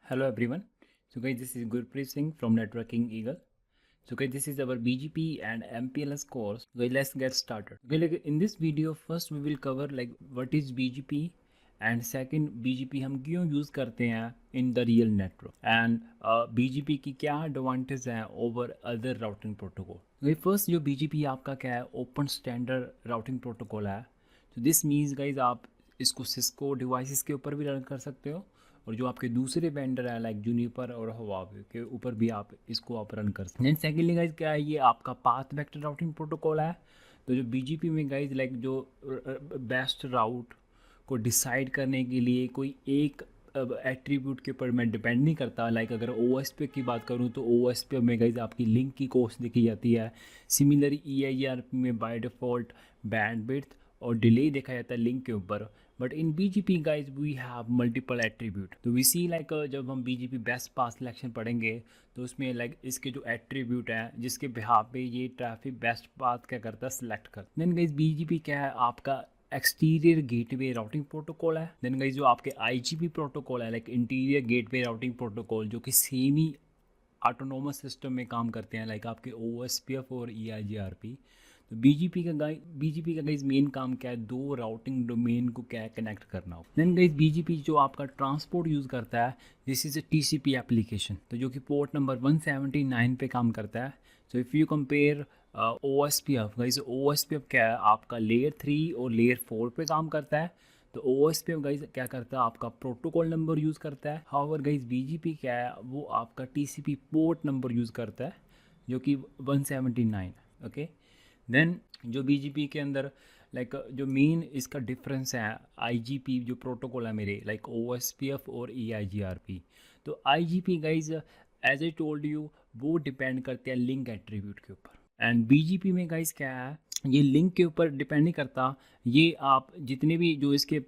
Hello everyone. So guys, this is Gurpreet Singh from Networking Eagle. So guys, this is our BGP and MPLS course. Guys, let's get started. Okay, like in this video, first we will cover like what is BGP and second BGP हम क्यों use करते हैं in the real network and BGP की क्या advantage है over other routing protocol. Okay, first जो BGP आपका क्या है open standard routing protocol है. So this means guys आप इसको Cisco devices के ऊपर भी रन कर सकते हो और जो आपके दूसरे वेंडर है लाइक जूनिपर और हुआवे के ऊपर भी आप इसको आप रन कर सकते हैं। सेकेंडली गाइज क्या है, ये आपका पाथ वेक्टर राउटिंग प्रोटोकॉल है। तो जो बीजीपी में गाइज लाइक जो बेस्ट राउट को डिसाइड करने के लिए कोई एक एट्रीब्यूट के ऊपर मैं डिपेंड नहीं करता। लाइक अगर ओ एस पी की बात करूँ तो ओ एस पी में गाइज आपकी लिंक की कॉस्ट देखी जाती है। Similarly E I R P में बाय डिफ़ॉल्ट बैंडविड्थ और डिले देखा जाता है लिंक के ऊपर। But in BGP guys we have multiple attribute। तो we see like जब हम BGP बेस्ट पाथ सिलेक्शन पढ़ेंगे तो उसमें लाइक इसके जो एट्रीब्यूट हैं जिसके बिहाफ पे ये ट्रैफिक बेस्ट पाथ क्या करता है सिलेक्ट करता है। देन गाइस BGP क्या है, आपका एक्सटीरियर गेटवे राउटिंग प्रोटोकॉल है। देन गाइस जो आपके IGP प्रोटोकॉल है like interior gateway routing protocol, जो कि सेम ही ऑटोनोमस सिस्टम में काम करते हैं लाइक आपके OSPF और EIGRP। तो बीजीपी का गाइज मेन काम क्या है, दो राउटिंग डोमेन को क्या है कनेक्ट करना हो। देन गाइज बीजीपी जो आपका ट्रांसपोर्ट यूज़ करता है this is a TCP application, तो जो कि पोर्ट नंबर 179 पे काम करता है। So if you compare OSPF guys, OSPF क्या है आपका लेयर 3 और लेयर 4 पे काम करता है। तो OSPF गाइज क्या करता है आपका प्रोटोकॉल नंबर यूज़ करता है। हाउएवर गाइज बीजीपी क्या है वो आपका TCP पोर्ट नंबर यूज़ करता है जो कि 179 है। ओके, देन जो BGP के अंदर लाइक जो मेन इसका डिफरेंस है IGP जो प्रोटोकॉल है मेरे लाइक OSPF और EIGRP। तो IGP guys as a told you वो डिपेंड करते हैं लिंक एट्रीब्यूट के ऊपर एंड BGP में गाइज क्या है ये लिंक के ऊपर डिपेंड नहीं करता। ये आप जितने भी जो इसके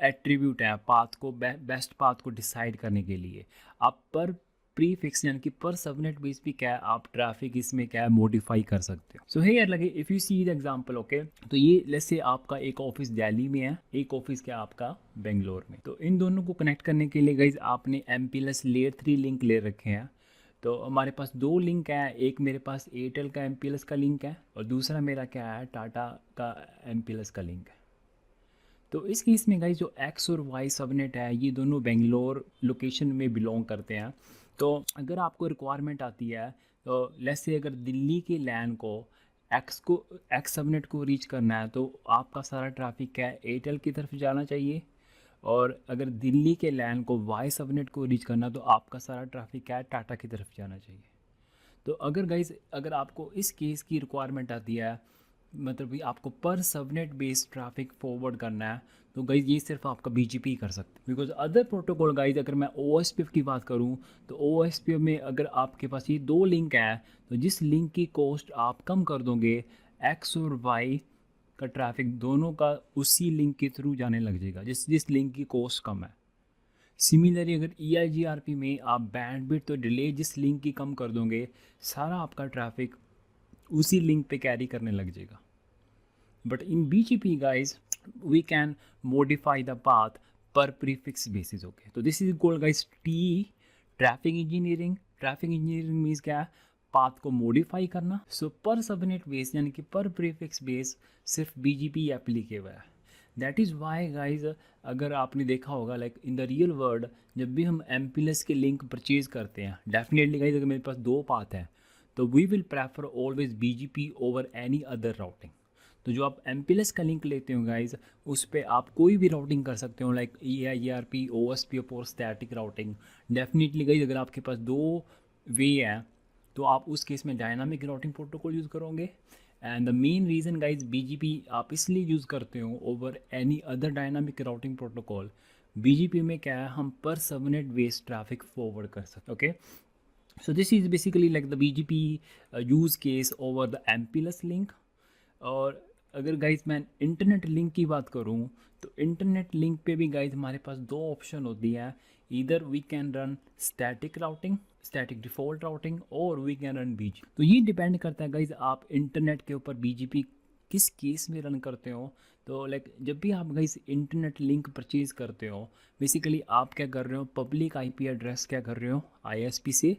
एट्रीब्यूट हैं पाथ को बेस्ट पाथ को डिसाइड करने के लिए आप पर प्रीफिक्स यानी कि पर सबनेट बेस पे क्या है आप ट्रैफिक इसमें क्या है मॉडिफाई कर सकते हो। सो हियर लगे if you see the example okay, तो ये लेट्स से आपका एक ऑफिस दिल्ली में है, एक ऑफिस क्या आपका बेंगलोर में। तो इन दोनों को कनेक्ट करने के लिए गाइज आपने MPLS लेयर 3 लिंक ले रखे हैं। तो हमारे पास दो लिंक है, एक मेरे पास एयरटेल का MPLS का लिंक है और दूसरा मेरा क्या है टाटा का MPLS का लिंक है। तो इस केस में गाइज जो X और Y सबनेट है ये दोनों बेंगलोर लोकेशन में बिलोंग करते हैं। तो अगर आपको रिक्वायरमेंट आती है तो लेट्स से अगर दिल्ली के लैन को X सबनेट को रीच करना है तो आपका सारा ट्रैफिक क्या है एयरटेल की तरफ जाना चाहिए, और अगर दिल्ली के लैन को Y सबनेट को रीच करना तो आपका सारा ट्रैफिक क्या है टाटा की तरफ जाना चाहिए। तो अगर गाइज अगर आपको इस केस की रिक्वायरमेंट आती है मतलब कि आपको पर सबनेट बेस्ड ट्रैफिक फॉरवर्ड करना है तो गाइज ये सिर्फ आपका BGP कर सकते हैं। बिकॉज अदर प्रोटोकॉल गाइज अगर मैं OSPF की बात करूँ तो OSPF में अगर आपके पास ये दो लिंक है तो जिस लिंक की कॉस्ट आप कम कर दोगे X और Y का ट्रैफिक दोनों का उसी लिंक के थ्रू जाने लग जाएगा जिस जिस लिंक की कॉस्ट कम है। सिमिलरली अगर EIGRP में आप बैंडविड्थ तो डिले जिस लिंक की कम कर दोगे सारा आपका ट्रैफिक उसी लिंक पे कैरी करने लग जाएगा। But in BGP guys we can modify the path per prefix basis. Okay, तो this is called guys traffic engineering. Traffic engineering means क्या है पाथ को मॉडिफाई करना। सो पर सबनेट बेस यानी कि पर प्रीफिक्स बेस सिर्फ BGP एप्लीकेबल है। दैट इज़ वाई गाइज अगर आपने देखा होगा like in the real world जब भी हम MPLS के लिंक परचेज करते हैं डेफिनेटली गाइज अगर मेरे पास दो पाथ हैं तो we will prefer always BGP over any other routing. तो जो आप MPLS का लिंक लेते हो गाइज उस पर आप कोई भी राउटिंग कर सकते हो लाइक EIGRP OSPF और स्टैटिक राउटिंग। डेफिनेटली गाइज अगर आपके पास दो वे हैं तो आप उस केस में डायनामिक राउटिंग प्रोटोकॉल यूज़ करोगे। And the main reason guys BGP आप इसलिए यूज़ करते हो over any other dynamic routing protocol. BGP में क्या है हम पर सबनेट बेस्ड ट्रैफिक फॉरवर्ड कर सकते। Okay, so this is basically like the BGP use case over the MPLS link। और अगर गाइज मैं इंटरनेट लिंक की बात करूँ तो इंटरनेट लिंक पे भी गाइज हमारे पास दो ऑप्शन होती है, इधर we can run static routing static default routing और वी कैन रन BGP। तो ये डिपेंड करता है गाइज आप इंटरनेट के ऊपर BGP किस केस में रन करते हो तो लाइक जब भी आप गाइस इंटरनेट लिंक परचेज करते हो, बेसिकली आप क्या कर रहे हो, पब्लिक आईपी एड्रेस क्या कर रहे हो, आईएसपी से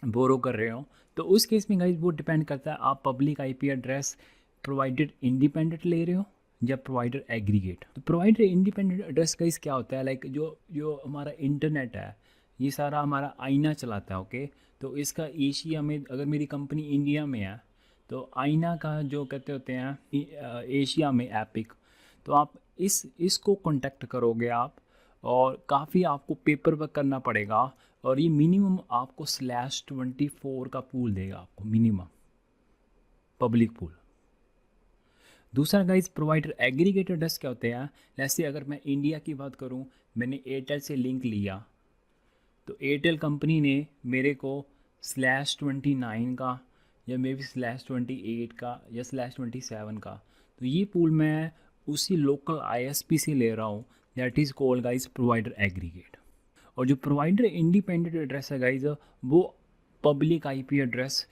बोरो कर रहे हो। तो उस केस में गाइस वो डिपेंड करता है आप public IP address provider independent ले रहे हो या प्रोवाइडर एग्रीगेट। तो प्रोवाइडर इंडिपेंडेंट एड्रेस गाइस क्या होता है, लाइक जो जो हमारा इंटरनेट है ये सारा हमारा आईना चलाता है। ओके, तो इसका एशिया में, अगर मेरी कंपनी इंडिया में है तो आईना का जो कहते होते हैं एशिया में एपिक। तो आप इसको कांटेक्ट करोगे आप, और काफ़ी आपको पेपर वर्क करना पड़ेगा, और ये मिनिमम आपको /24 का पूल देगा आपको, मिनिमम पब्लिक पूल। दूसरा गाइस प्रोवाइडर एग्रीगेटर एड्रेस क्या होते हैं, जैसे अगर मैं इंडिया की बात करूं, मैंने एयरटेल से लिंक लिया, तो एयरटेल कंपनी ने मेरे को /29 का या मे बी /28 का या /27 का, तो ये पूल मैं उसी लोकल आईएसपी से ले रहा हूँ, that is called guys provider aggregate. और जो प्रोवाइडर इंडिपेंडेंट एड्रेस है गाइज, वो पब्लिक आईपी एड्रेस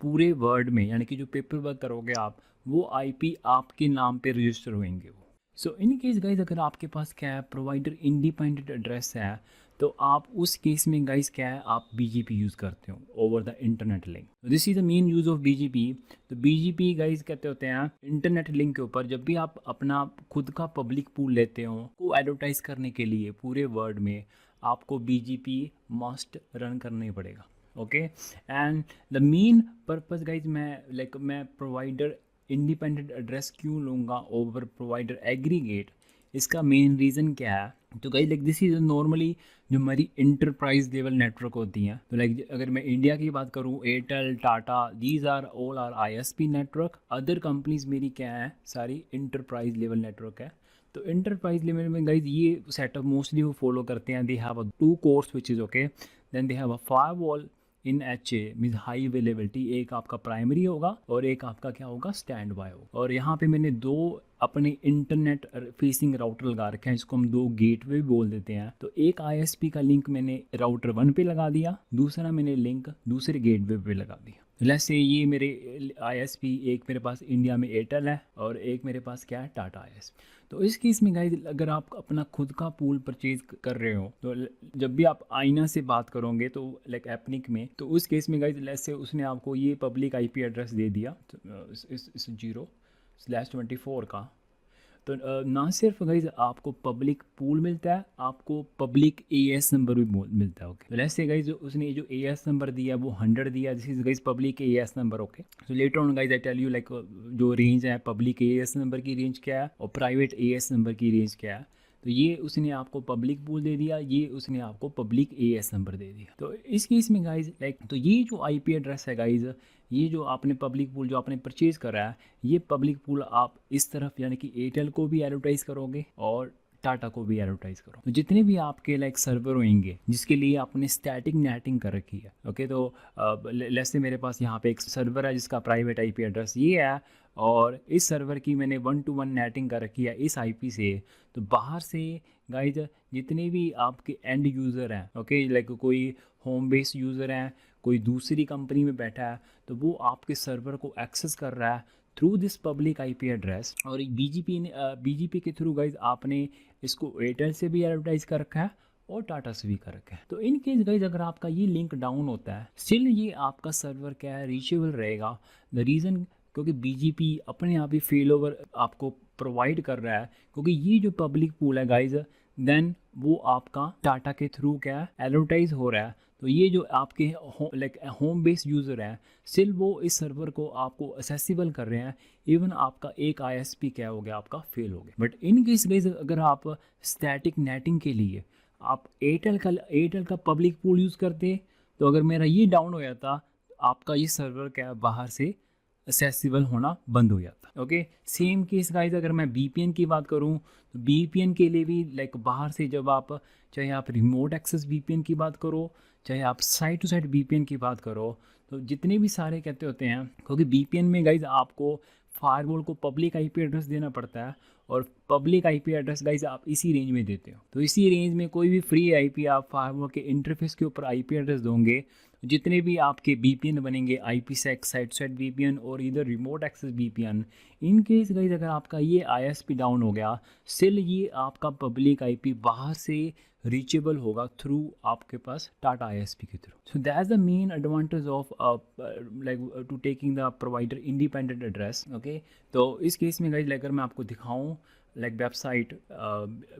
पूरे वर्ल्ड में, यानी कि जो पेपर वर्क करोगे आप, वो आईपी आपके नाम पे रजिस्टर होंगे वो। सो इन केस गाइज अगर आपके पास क्या है, प्रोवाइडर इंडिपेंडेंट एड्रेस है, तो आप उस केस में गाइज क्या है, आप बीजीपी यूज़ करते हो over the internet link. This is the main use of BGP. तो बीजीपी गाइज कहते होते हैं इंटरनेट लिंक के ऊपर, जब भी आप अपना खुद का पब्लिक पूल लेते हो को एडवर्टाइज करने के लिए पूरे वर्ल्ड में, आपको बीजीपी मस्ट रन करना ही पड़ेगा। Okay, and the main purpose guys मैं प्रोवाइडर इंडिपेंडेंट एड्रेस क्यों लूँगा ओवर प्रोवाइडर एग्रीगेट, इसका मेन रीज़न क्या है। तो guys like this is normally जो हमारी इंटरप्राइज लेवल नेटवर्क होती हैं, तो लाइक अगर मैं इंडिया की बात करूँ, Airtel, Tata, these are all are ISP network. Other companies मेरी क्या है, सारी इंटरप्राइज लेवल नेटवर्क है। तो इंटरप्राइज लेवल में गाइज ये सेटअप मोस्टली वो फॉलो करते हैं, they have a 2 cores which is okay, then they have a firewall in HA means high availability, एक आपका प्राइमरी होगा और एक आपका क्या होगा, स्टैंड बाय होगा। और यहाँ पे मैंने 2 अपने इंटरनेट फेसिंग राउटर लगा रखे हैं, इसको हम 2 गेटवे भी बोल देते हैं। तो एक ISP का लिंक मैंने राउटर 1 पे लगा दिया, दूसरा मैंने लिंक दूसरे गेटवे पे लगा दिया। लेट्स से ये मेरे ISP, एक मेरे पास इंडिया में एयरटेल है और एक मेरे पास क्या है, टाटा ISP। तो इस केस में गाइस अगर आप अपना खुद का पूल परचेज कर रहे हो, तो जब भी आप आईना से बात करोगे तो लाइक एपनिक में, तो उस केस में गाइस लेट्स से उसने आपको ये पब्लिक IP एड्रेस दे दिया, तो इस 0/24 का, तो ना सिर्फ गाइज आपको पब्लिक पूल मिलता है, आपको पब्लिक AS नंबर भी मिलता है। ओके, तो लेट्स से गाइज उसने जो AS नंबर दिया वो 100 दिया, this is guys public AS number. Okay, so later on guys I tell you like जो रेंज है पब्लिक AS नंबर की रेंज क्या है और प्राइवेट AS नंबर की रेंज क्या है। तो ये उसने आपको पब्लिक पूल दे दिया, ये उसने आपको पब्लिक AS नंबर दे दिया। तो इस केस में गाइज लाइक, तो ये जो IP एड्रेस है गाइज, ये जो आपने पब्लिक पूल जो आपने परचेज़ करा है, ये पब्लिक पूल आप इस तरफ यानी कि एयरटेल को भी एडवर्टाइज़ करोगे और टाटा को भी एडवर्टाइज़ करो। तो जितने भी आपके लाइक सर्वर होंगे जिसके लिए आपने स्टैटिक नेटिंग कर रखी है, ओके, तो लेट्स से मेरे पास यहाँ पे एक सर्वर है जिसका प्राइवेट IP एड्रेस ये है, और इस सर्वर की मैंने 1-to-1 नेटिंग कर रखी है इस IP से। तो बाहर से गाइज जितने भी आपके एंड यूज़र हैं, ओके, लाइक कोई होम बेस्ड यूज़र हैं, कोई दूसरी कंपनी में बैठा है, तो वो आपके सर्वर को एक्सेस कर रहा है through this public IP address. और BGP के थ्रू गाइज आपने इसको एयरटेल से भी एडवर्टाइज कर रखा है और टाटा से भी कर रखा है। तो इन केस गाइज अगर आपका ये लिंक डाउन होता है, स्टिल ये आपका सर्वर क्या है, रीचेबल रहेगा। द रीज़न क्योंकि BGP अपने आप ही फेल ओवर आपको प्रोवाइड कर रहा है, क्योंकि ये जो पब्लिक पूल है गाइज, देन वो आपका टाटा के थ्रू क्या है, एडवर्टाइज हो रहा है। तो ये जो आपके लाइक होम बेस्ड यूज़र हैं, स्टिल वो इस सर्वर को आपको असेसिबल कर रहे हैं, इवन आपका एक ISP क्या हो गया, आपका फेल हो गया। बट इन केस गाइस अगर आप स्टैटिक नेटिंग के लिए आप एयरटेल का पब्लिक पूल यूज़ करते, तो अगर मेरा ये डाउन हो जाता, आपका ये सर्वर क्या बाहर से असेसिबल होना बंद हो जाता। ओके, सेम केस गाइस अगर मैं VPN की बात करूं, तो VPN के लिए भी लाइक बाहर से जब आप, चाहे आप रिमोट एक्सेस VPN की बात करो, चाहे आप साइट टू साइट VPN की बात करो, तो जितने भी सारे कहते होते हैं, क्योंकि VPN में गाइज आपको फायरवॉल को पब्लिक IP एड्रेस देना पड़ता है, और पब्लिक IP एड्रेस गाइज आप इसी रेंज में देते हो। तो इसी रेंज में कोई भी फ्री IP आप फायरवॉल के इंटरफेस के ऊपर IP एड्रेस दोगे, जितने भी आपके VPN बनेंगे, IPsec, साइड साइड VPN और इधर remote access VPN, in case guys अगर आपका ये ISP डाउन हो गया, स्टिल ये आपका पब्लिक IP बाहर से रीचेबल होगा थ्रू आपके पास टाटा ISP के through. So that's the main advantage of like to taking the provider independent address. Okay, तो इस केस में गाइस अगर मैं आपको दिखाऊं like website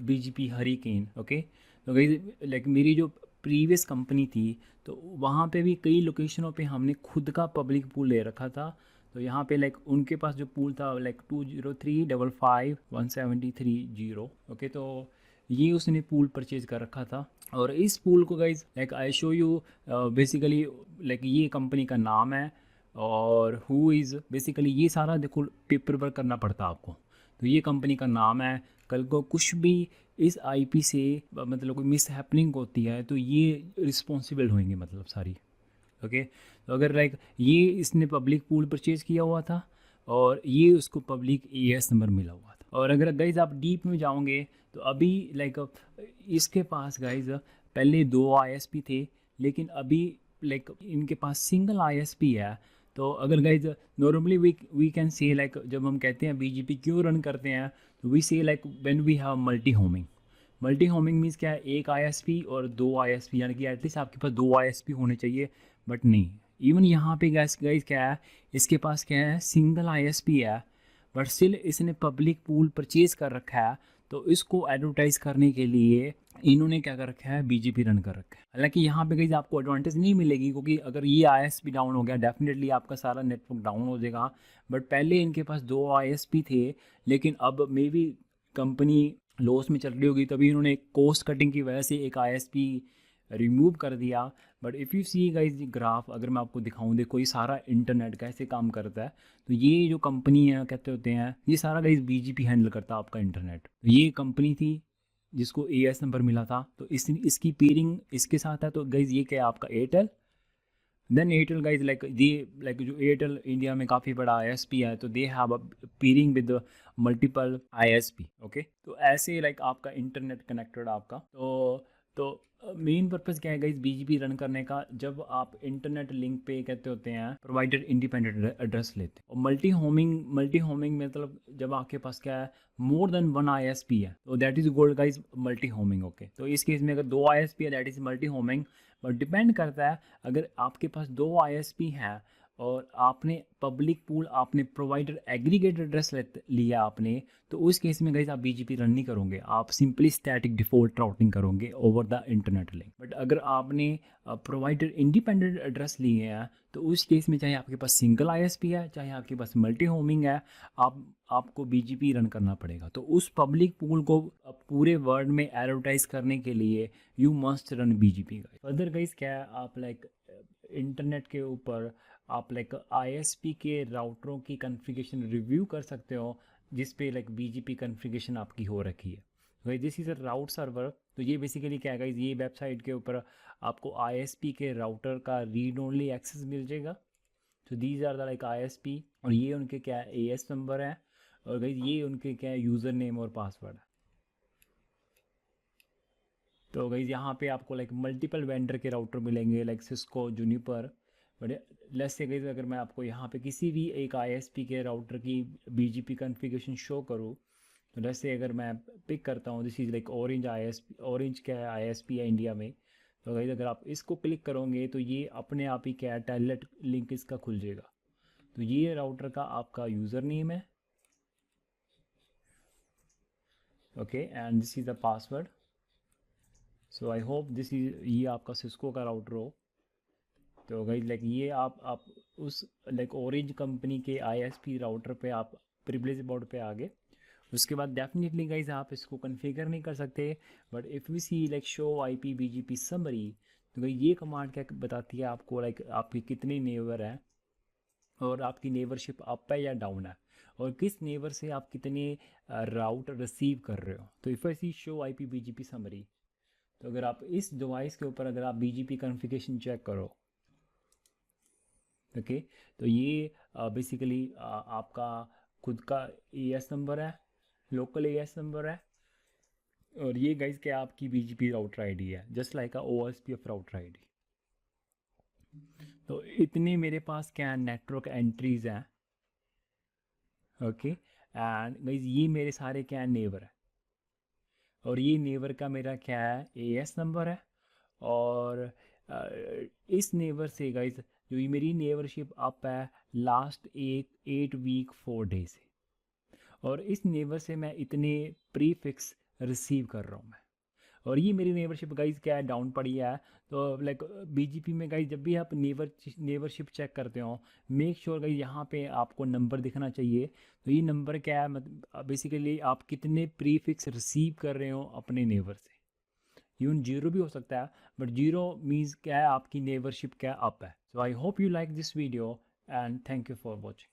BGP hurricane. Okay, तो गाइस लाइक मेरी जो प्रीवियस कंपनी थी तो वहाँ पे भी कई लोकेशनों पे हमने खुद का पब्लिक पूल ले रखा था। तो यहाँ पे लाइक उनके पास जो पूल था लाइक 203551730। ओके, तो ये उसने पूल परचेज कर रखा था। और इस पूल को guys like I show you basically like ये कंपनी का नाम है और हु इज़ बेसिकली ये सारा देखो पेपर वर्क करना पड़ता है आपको। तो ये कंपनी का नाम है, कल को कुछ भी इस IP से मतलब कोई मिस हैपनिंग होती है तो ये रिस्पॉन्सिबल होंगे मतलब सारी। ओके, तो अगर लाइक ये इसने पब्लिक पूल परचेज़ किया हुआ था और ये उसको पब्लिक AS नंबर मिला हुआ था। और अगर गाइज आप डीप में जाओगे तो अभी लाइक इसके पास गाइज पहले 2 ISP थे, लेकिन अभी लाइक इनके पास सिंगल ISP है। तो अगर guys normally we can say like जब हम कहते हैं BGP क्यों रन करते हैं, तो we say like when we have multi homing. Multi homing means क्या है, एक ISP और 2 ISP, यानी कि एटलीस्ट आपके पास 2 ISP होने चाहिए। बट नहीं, इवन यहाँ पे गाइस क्या है, इसके पास क्या है, सिंगल ISP है, बट स्टिल इसने पब्लिक पूल परचेज कर रखा है। तो इसको एडवर्टाइज करने के लिए इन्होंने क्या कर रखा है, BGP रन कर रखा है। हालांकि यहाँ पे गाइस आपको एडवांटेज नहीं मिलेगी, क्योंकि अगर ये ISP डाउन हो गया डेफिनेटली आपका सारा नेटवर्क डाउन हो जाएगा। बट पहले इनके पास 2 ISP थे, लेकिन अब मे बी कंपनी लॉस में चल रही होगी, तभी इन्होंने कॉस्ट कटिंग की वजह से एक ISP रिमूव कर दिया। But if you see guys graph, अगर मैं आपको दिखाऊं, देखो ये सारा इंटरनेट कैसे काम करता है। तो ये जो कंपनी है कहते होते हैं, ये सारा गाइज BGP हैंडल करता है आपका इंटरनेट। तो ये कंपनी थी जिसको AS नंबर मिला था, तो इसकी पेयरिंग इसके साथ है। तो गाइज ये क्या है, आपका Airtel. Then Airtel guys like जो एयरटेल इंडिया में काफ़ी बड़ा ISP है, तो they have a peering with multiple ISP। Okay, तो ऐसे लाइक आपका इंटरनेट कनेक्टेड आपका। तो मेन पर्पज़ क्या है गाइज BGP रन करने का, जब आप इंटरनेट लिंक पे कहते होते हैं प्रोवाइडर इंडिपेंडेंट एड्रेस लेते हैं। और मल्टी होमिंग मतलब जब आपके पास क्या है, मोर देन 1 ISP है, तो that is gold guys multi homing. Okay, तो इस केस में अगर 2 ISP है that is multi homing. But depend करता है, अगर आपके पास 2 ISP हैं और आपने पब्लिक पूल, आपने प्रोवाइडर एग्रीगेट एड्रेस लिया आपने, तो उस केस में गाइस आप BGP रन नहीं करोगे, आप सिंपली स्टैटिक डिफॉल्ट राउटिंग करोगे over the internet link. But अगर आपने प्रोवाइडर इंडिपेंडेंट एड्रेस लिए हैं, तो उस केस में चाहे आपके पास सिंगल ISP है, चाहे आपके पास मल्टी होमिंग है, आपको BGP रन करना पड़ेगा। तो उस पब्लिक पूल को पूरे वर्ल्ड में एडवर्टाइज करने के लिए you must run BGP। Further guys क्या है, आप लाइक इंटरनेट के ऊपर आप लाइक ISP के राउटरों की कॉन्फ़िगरेशन रिव्यू कर सकते हो, जिस पे लाइक BGP कॉन्फ़िगरेशन आपकी हो रखी है। भाई this is a route server. तो ये बेसिकली क्या है गाइस, ये वेबसाइट के ऊपर आपको ISP के राउटर का रीड ओनली एक्सेस मिल जाएगा। तो these are the like ISP, और ये उनके क्या है, AS नंबर है, और गाइस ये उनके क्या है, यूज़र नेम और पासवर्ड है। तो गाइस यहाँ पे आपको लाइक मल्टीपल वेंडर के राउटर मिलेंगे, like Cisco, Juniper. But let's say guys अगर मैं आपको यहाँ पे किसी भी एक ISP के राउटर की BGP कॉन्फ़िगरेशन शो करूँ, तो लेट्स से अगर मैं पिक करता हूँ, this is like orange ISP। Orange क्या है, ISP है इंडिया में। तो गाइस अगर आप इसको क्लिक करोगे तो ये अपने आप ही क्या है, टेलनेट लिंक इसका खुल जाएगा। तो ये राउटर का आपका यूज़र नेम है। Okay, and this is the password. So I hope this is, ये आपका सिस्को का राउटर हो। तो गाइज लाइक ये आप उस लाइक ऑरेंज कंपनी के ISP राउटर पे आप प्रिविलेज बोर्ड पे आ गए। उसके बाद डेफिनेटली गाइज आप इसको कॉन्फ़िगर नहीं कर सकते। But if we see like show IP BGP summary, तो भाई ये कमांड क्या बताती है आपको, लाइक आपके कितने नेबर हैं और आपकी नेबरशिप अप है या डाउन है, और किस नेबर से आप कितने राउट रिसीव कर रहे हो। तो if I see show IP BGP summary, तो अगर आप इस डिवाइस के ऊपर अगर आप BGP कॉन्फ़िगरेशन चेक करो, ओके, तो ये बेसिकली आपका खुद का AS नंबर है, लोकल AS नंबर है, और ये गाइस क्या आपकी BGP राउटर ID है, जस्ट लाइक अ OSPF राउटर ID। तो इतने मेरे पास क्या नेटवर्क एंट्रीज हैं। ओके, एंड गाइज ये मेरे सारे क्या नेबर है, और ये नेबर का मेरा क्या है एएस नंबर है। और इस नेबर से गाइज जो ये मेरी नेबरशिप अप है लास्ट 8 वीक 4 डे से, और इस नेबर से मैं इतने प्रीफिक्स रिसीव कर रहा हूँ मैं। और ये मेरी नेबरशिप गाइज क्या है डाउन पड़ी है। तो लाइक बीजीपी में गाइज जब भी आप नेबरशिप चेक करते हो, मेक श्योर गाइज यहाँ पे आपको नंबर दिखना चाहिए। तो ये नंबर क्या है, मतलब बेसिकली आप कितने प्रीफिक्स रिसीव कर रहे हो अपने नेबर से। इवन जीरो भी हो सकता है, बट जीरो मीन्स क्या है आपकी नेबरशिप क्या अप है। So I hope you like this video and thank you for watching.